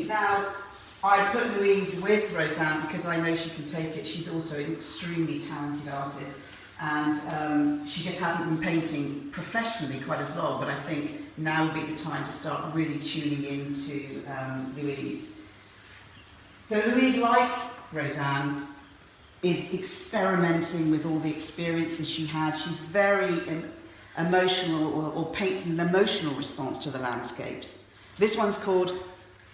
Louise. Now, I put Louise with Roseanne because I know she can take it. She's also an extremely talented artist, and she just hasn't been painting professionally quite as long, but I think now would be the time to start really tuning into Louise. So Louise, like Roseanne, is experimenting with all the experiences she had. She's very emotional, or paints an emotional response to the landscapes. This one's called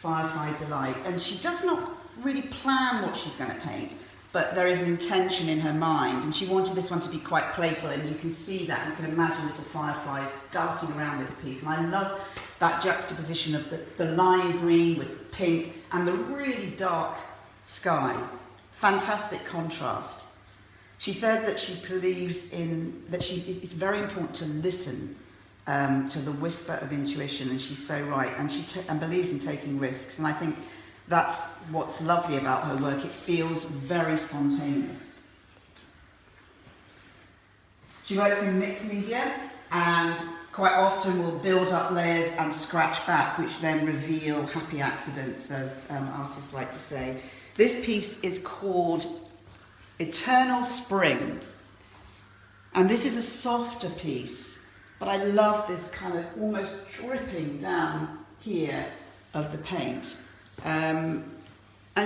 Firefly Delight, and she does not really plan what she's going to paint, but there is an intention in her mind, and she wanted this one to be quite playful, and you can see that. You can imagine little fireflies darting around this piece, and I love that juxtaposition of the lime green with the pink and the really dark sky. Fantastic contrast. She said that she believes it's very important to listen to the whisper of intuition, and she's so right, and she believes in taking risks, and I think that's what's lovely about her work. It feels very spontaneous. She works in mixed media, and quite often will build up layers and scratch back, which then reveal happy accidents, as artists like to say. This piece is called Eternal Spring, and this is a softer piece, but I love this kind of almost dripping down here of the paint. And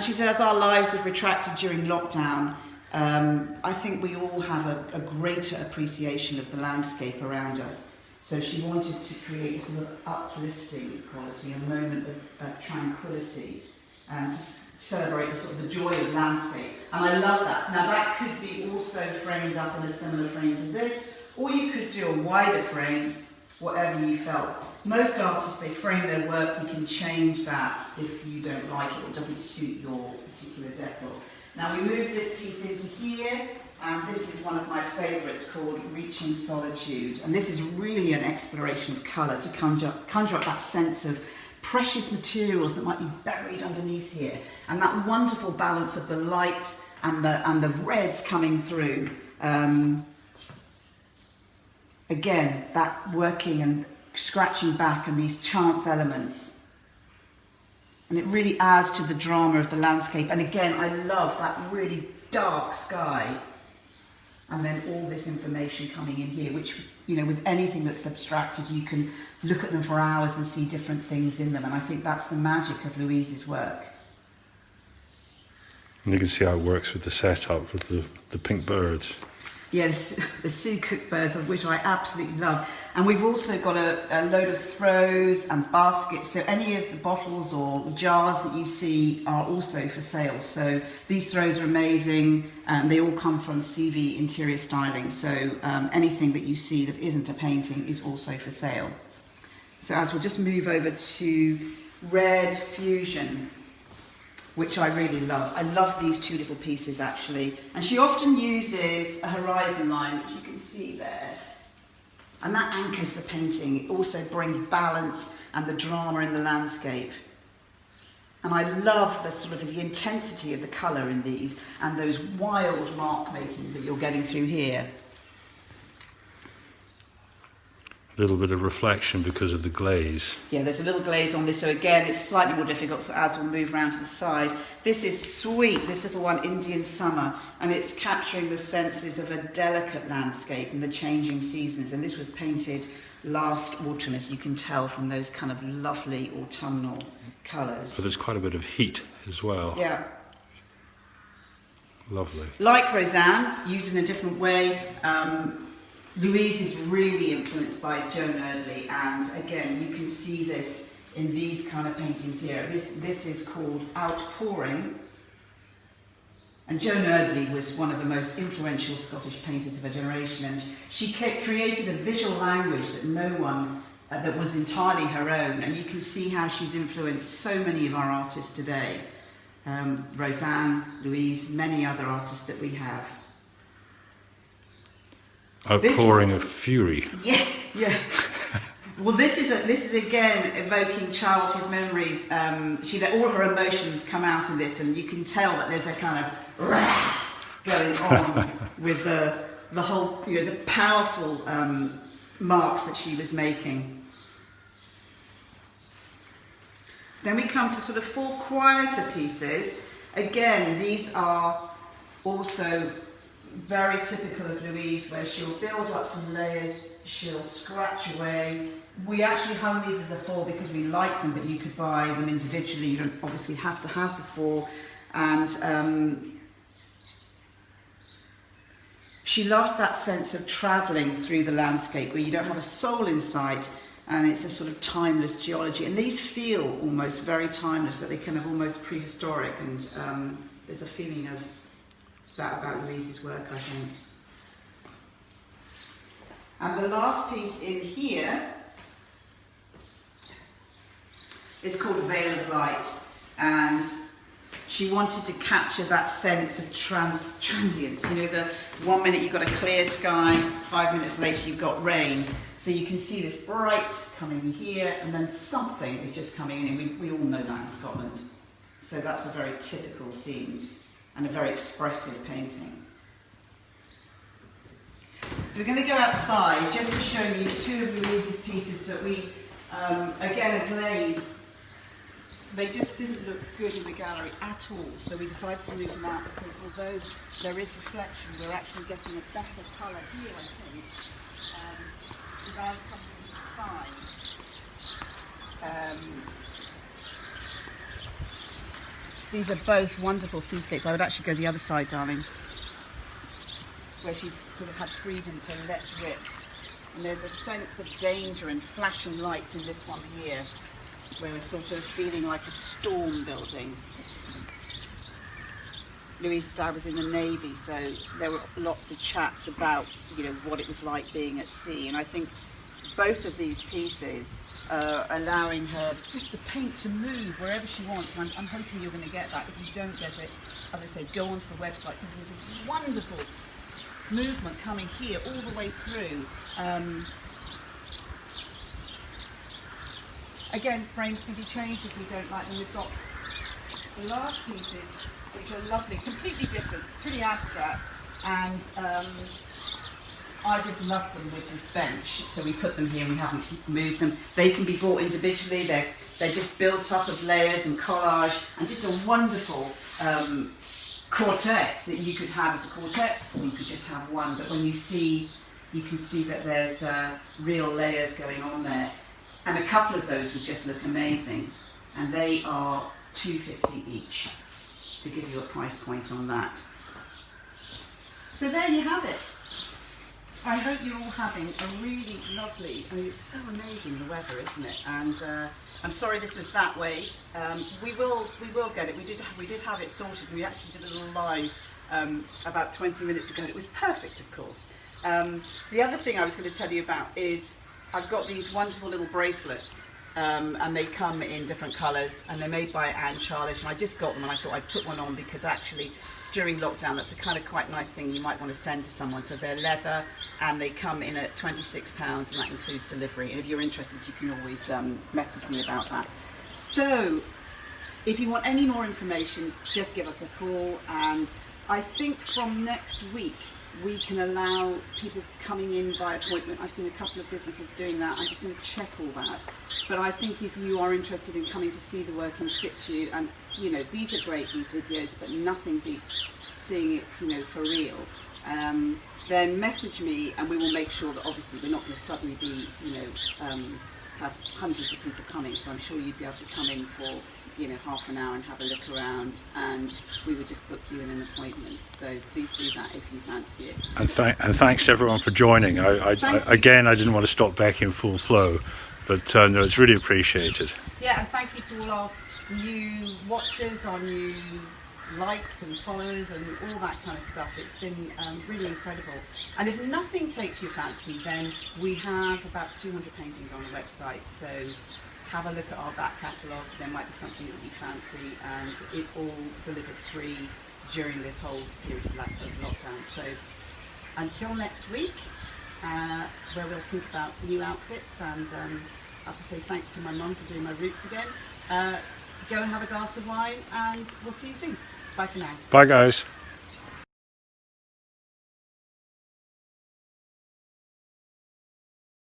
she says, our lives have retracted during lockdown. I think we all have a greater appreciation of the landscape around us. So she wanted to create a sort of uplifting quality, a moment of tranquility, and to celebrate the sort of the joy of landscape. And I love that. Now that could be also framed up in a similar frame to this, or you could do a wider frame, whatever you felt. Most artists, they frame their work, you can change that if you don't like it or it doesn't suit your particular decor. Now we move this piece into here, and this is one of my favourites called Reaching Solitude. And this is really an exploration of colour to conjure up that sense of precious materials that might be buried underneath here. And that wonderful balance of the light and the reds coming through. Again, that working and scratching back and these chance elements. And it really adds to the drama of the landscape. And again, I love that really dark sky. And then all this information coming in here, which, you know, with anything that's abstracted, you can look at them for hours and see different things in them. And I think that's the magic of Louise's work. And you can see how it works with the setup, with the pink birds. Yes, the sea cook birds, of which I absolutely love. And we've also got a load of throws and baskets. So any of the bottles or jars that you see are also for sale. So these throws are amazing. They all come from CV Interior Styling. So anything that you see that isn't a painting is also for sale. So as we'll just move over to Red Fusion, which I really love. I love these two little pieces actually. And she often uses a horizon line, which you can see there. And that anchors the painting. It also brings balance and the drama in the landscape. And I love the sort of the intensity of the colour in these and those wild mark makings that you're getting through here. A little bit of reflection because of the glaze. Yeah, there's a little glaze on this, so again, it's slightly more difficult, so as we'll move around to the side. This is sweet, this little one, Indian Summer, and it's capturing the senses of a delicate landscape and the changing seasons, and this was painted last autumn, as you can tell from those kind of lovely autumnal colours. But there's quite a bit of heat as well. Yeah. Lovely. Like Roseanne, used in a different way, Louise is really influenced by Joe Nerdley, and again you can see this in these kind of paintings here. This is called Outpouring, and Joe Nerdley was one of the most influential Scottish painters of her generation, and she created a visual language that no one that was entirely her own, and you can see how she's influenced so many of our artists today. Roseanne, Louise, many other artists that we have. Outpouring of fury. Yeah, yeah. Well, this is again evoking childhood memories. She let all her emotions come out in this, and you can tell that there's a kind of rah going on with the whole, you know, the powerful marks that she was making. Then we come to sort of 4 quieter pieces. Again, these are also very typical of Louise, where she'll build up some layers, she'll scratch away. We actually hung these as a 4 because we like them, but you could buy them individually. You don't obviously have to have the 4. And she loves that sense of travelling through the landscape where you don't have a soul in sight, and it's a sort of timeless geology. And these feel almost very timeless, that they kind of almost prehistoric, and there's a feeling of that about Louise's work, I think. And the last piece in here is called Veil of Light, and she wanted to capture that sense of transience. You know, the 1 minute you've got a clear sky, 5 minutes later you've got rain. So you can see this bright coming here, and then something is just coming in. We all know that in Scotland. So that's a very typical scene and a very expressive painting. So we're going to go outside just to show you 2 of Louise's pieces that we, again, are glazed. They just didn't look good in the gallery at all, so we decided to move them out, because although there is reflection, we're actually getting a better colour here, I think. The guys coming to the side. These are both wonderful seascapes. I would actually go the other side, darling, where she's sort of had freedom to let rip. And there's a sense of danger and flashing lights in this one here, where we're sort of feeling like a storm building. Louise's dad was in the Navy, so there were lots of chats about, you know, what it was like being at sea. And I think both of these pieces are allowing her just the paint to move wherever she wants. And I'm hoping you're going to get that. If you don't get it, as I say, go onto the website, because there's a wonderful movement coming here all the way through. Again, frames can be changed if we don't like them. We've got the large pieces, which are lovely, completely different, pretty abstract, and I just love them with this bench, so we put them here and we haven't moved them. They can be bought individually. They're just built up of layers and collage, and just a wonderful quartet that you could have as a quartet, or you could just have one. But when you see, you can see that there's real layers going on there. And a couple of those would just look amazing, and they are £2.50 each, to give you a price point on that. So there you have it. I hope you're all having a really lovely, I mean, it's so amazing, the weather, isn't it? And I'm sorry this is that way. We will get it. We did have it sorted. We actually did a little live about 20 minutes ago. It was perfect, of course. The other thing I was going to tell you about is I've got these wonderful little bracelets, and they come in different colours, and they're made by Anne Charlish, and I just got them and I thought I'd put one on, because actually during lockdown that's a kind of quite nice thing you might want to send to someone. So they're leather, and they come in at £26, and that includes delivery, and if you're interested you can always message me about that. So if you want any more information, just give us a call, and I think from next week we can allow people coming in by appointment. I've seen a couple of businesses doing that. I'm just going to check all that. But I think if you are interested in coming to see the work in situ, and you know, these are great, these videos, but nothing beats seeing it, you know, for real. Then message me, and we will make sure that obviously we're not going to suddenly be, you know, have hundreds of people coming. So I'm sure you'd be able to come in for, you know, half an hour and have a look around, and we would just book you in an appointment. So please do that if you fancy it. And thanks to everyone for joining. Again, I didn't want to stop back in full flow, but no, it's really appreciated. Yeah, and thank you to all our new watchers, our new likes and follows and all that kind of stuff. It's been really incredible. And if nothing takes your fancy, then we have about 200 paintings on the website. So have a look at our back catalogue. There might be something that you fancy, and it's all delivered free during this whole period of lockdown. So until next week, where we'll think about new outfits, and I have to say thanks to my mum for doing my roots again. Go and have a glass of wine, and we'll see you soon. Bye for now. Bye guys.